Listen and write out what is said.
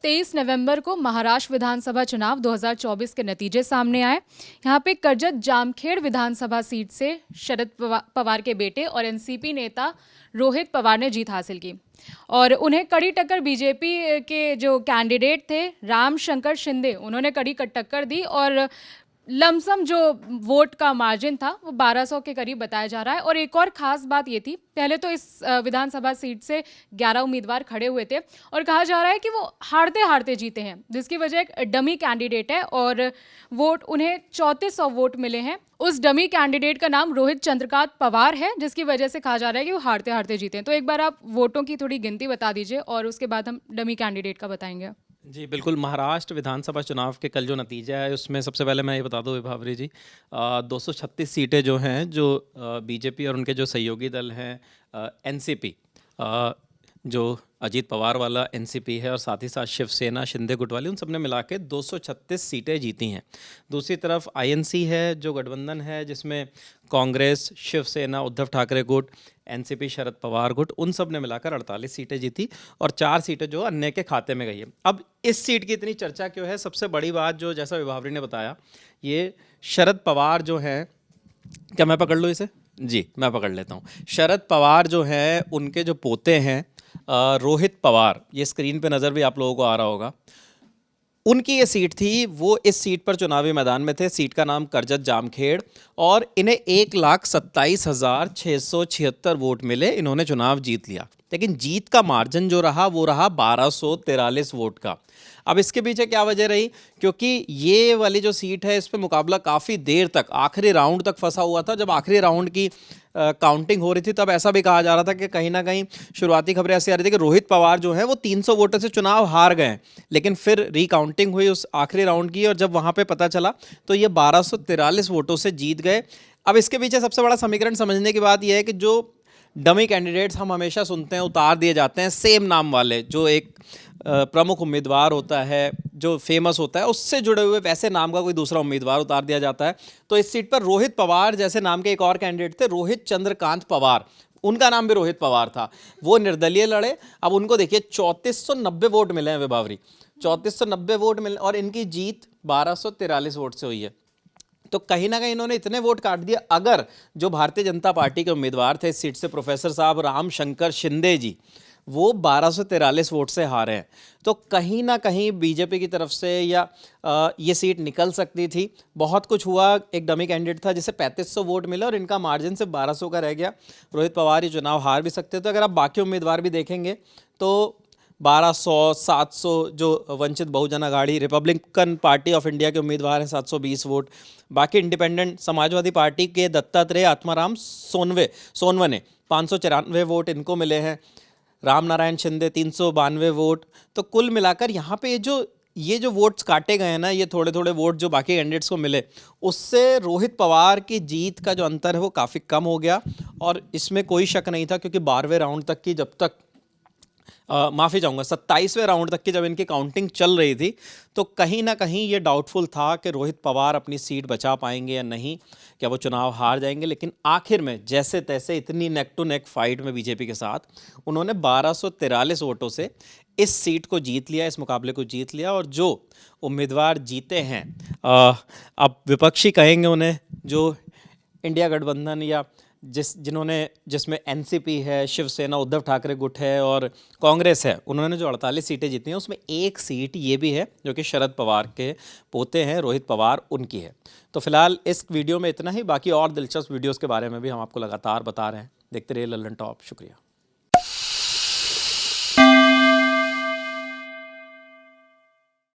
23 नवंबर को महाराष्ट्र विधानसभा चुनाव 2024 के नतीजे सामने आए। यहाँ पे कर्जत जामखेड़ विधानसभा सीट से शरद पवार के बेटे और एनसीपी नेता रोहित पवार ने जीत हासिल की और उन्हें कड़ी टक्कर बीजेपी के जो कैंडिडेट थे राम शंकर शिंदे, उन्होंने कड़ी टक्कर दी और लमसम जो वोट का मार्जिन था वो 1200 के करीब बताया जा रहा है। और एक और ख़ास बात ये थी, पहले तो इस विधानसभा सीट से 11 उम्मीदवार खड़े हुए थे और कहा जा रहा है कि वो हारते हारते जीते हैं, जिसकी वजह एक डमी कैंडिडेट है और वोट उन्हें 3400 वोट मिले हैं। उस डमी कैंडिडेट का नाम रोहित चंद्रकांत पवार है, जिसकी वजह से कहा जा रहा है कि वो हारते हारते जीते हैं। तो एक बार आप वोटों की थोड़ी गिनती बता दीजिए और उसके बाद हम डमी कैंडिडेट का बताएंगे। जी बिल्कुल। महाराष्ट्र विधानसभा चुनाव के कल जो नतीजा है उसमें सबसे पहले मैं ये बता दूं विभावरी जी, 236 सीटें जो हैं जो बीजेपी और उनके जो सहयोगी दल हैं एनसीपी, जो अजीत पवार वाला एनसीपी है और साथ ही साथ शिवसेना शिंदे गुट वाली, उन सब ने मिला के 236 सीटें जीती हैं। दूसरी तरफ आईएनसी है जो गठबंधन है जिसमें कांग्रेस, शिवसेना, उद्धव ठाकरे गुट, एनसीपी शरद पवार गुट, उन सब ने मिलाकर 48 सीटें जीती और 4 सीटें जो अन्य के खाते में गई है। अब इस सीट की इतनी चर्चा क्यों है? सबसे बड़ी बात जो जैसा विभावरी ने बताया, ये शरद पवार जो हैं, क्या मैं पकड़ लूँ इसे? जी मैं पकड़ लेता हूँ। शरद पवार जो हैं उनके जो पोते हैं रोहित पवार, ये स्क्रीन पे नज़र भी आप लोगों को आ रहा होगा, उनकी ये सीट थी। वो इस सीट पर चुनावी मैदान में थे। सीट का नाम कर्जत जामखेड़ और इन्हें 1,27,676 वोट मिले। इन्होंने चुनाव जीत लिया, लेकिन जीत का मार्जिन जो रहा वो रहा 1243 वोट का। अब इसके पीछे क्या वजह रही? क्योंकि ये वाली जो सीट है इस पर मुकाबला काफ़ी देर तक, आखिरी राउंड तक फंसा हुआ था। जब आखिरी राउंड की काउंटिंग हो रही थी तब ऐसा भी कहा जा रहा था कि कहीं ना कहीं शुरुआती खबरें ऐसी आ रही थी कि रोहित पवार जो हैं वो 300 वोटों से चुनाव हार गए। लेकिन फिर रिकाउंटिंग हुई उस आखिरी राउंड की और जब वहाँ पे पता चला तो ये 1243 वोटों से जीत गए। अब इसके पीछे सबसे बड़ा समीकरण समझने की बात यह है कि जो डमी कैंडिडेट्स हम हमेशा सुनते हैं उतार दिए जाते हैं, सेम नाम वाले, जो एक प्रमुख उम्मीदवार होता है जो फेमस होता है उससे जुड़े हुए वैसे नाम का कोई दूसरा उम्मीदवार उतार दिया जाता है। तो इस सीट पर रोहित पवार जैसे नाम के एक और कैंडिडेट थे, रोहित चंद्रकांत पवार, उनका नाम भी रोहित पवार था, वो निर्दलीय लड़े। अब उनको देखिए 3490 वोट मिले हैं विभावरी, 3490 वोट मिले और इनकी जीत 1243 वोट से हुई है। तो कहीं ना कहीं इन्होंने इतने वोट काट दिए। अगर जो भारतीय जनता पार्टी के उम्मीदवार थे इस सीट से, प्रोफेसर साहब राम शंकर शिंदे जी, वो 1243 वोट से हारे हैं, तो कहीं ना कहीं बीजेपी की तरफ से या ये सीट निकल सकती थी। बहुत कुछ हुआ। एक डमी कैंडिडेट था जिसे 3500 वोट मिले और इनका मार्जिन से 1200 का रह गया। रोहित पवार ये चुनाव हार भी सकते थे। अगर आप बाकी उम्मीदवार भी देखेंगे तो 1200, 700 जो Vanchit Bahujan Aghadi, republican party of India के उम्मीदवार हैं 720 वोट, बाकी इंडिपेंडेंट समाजवादी पार्टी के दत्तात्रेय आत्माराम सोनवे ने 594 वोट इनको मिले हैं, राम नारायण शिंदे 392 वोट। तो कुल मिलाकर यहाँ पे ये जो वोट्स काटे गए हैं ना, ये थोड़े थोड़े वोट जो बाकी कैंडिडेट्स को मिले, उससे रोहित पवार की जीत का जो अंतर है वो काफ़ी कम हो गया। और इसमें कोई शक नहीं था क्योंकि 12वें राउंड तक की, जब तक माफ़ी चाहूँगा 27वें राउंड तक की जब इनकी काउंटिंग चल रही थी तो कहीं ना कहीं ये डाउटफुल था कि रोहित पवार अपनी सीट बचा पाएंगे या नहीं, क्या वो चुनाव हार जाएंगे। लेकिन आखिर में जैसे तैसे इतनी नेक टू नेक फाइट में बीजेपी के साथ उन्होंने 1243 वोटों से इस सीट को जीत लिया, इस मुकाबले को जीत लिया। और जो उम्मीदवार जीते हैं, अब विपक्षी कहेंगे उन्हें, जो इंडिया गठबंधन या जिसमें एनसीपी है, शिवसेना, उद्धव ठाकरे गुट है और कांग्रेस है, उन्होंने जो 48 सीटें जीती हैं उसमें एक सीट ये भी है जो कि शरद पवार के पोते हैं रोहित पवार, उनकी है। तो फिलहाल इस वीडियो में इतना ही। बाकी और दिलचस्प वीडियोस के बारे में भी हम आपको लगातार बता रहे हैं। देखते रहिए लल्लन टॉप। शुक्रिया।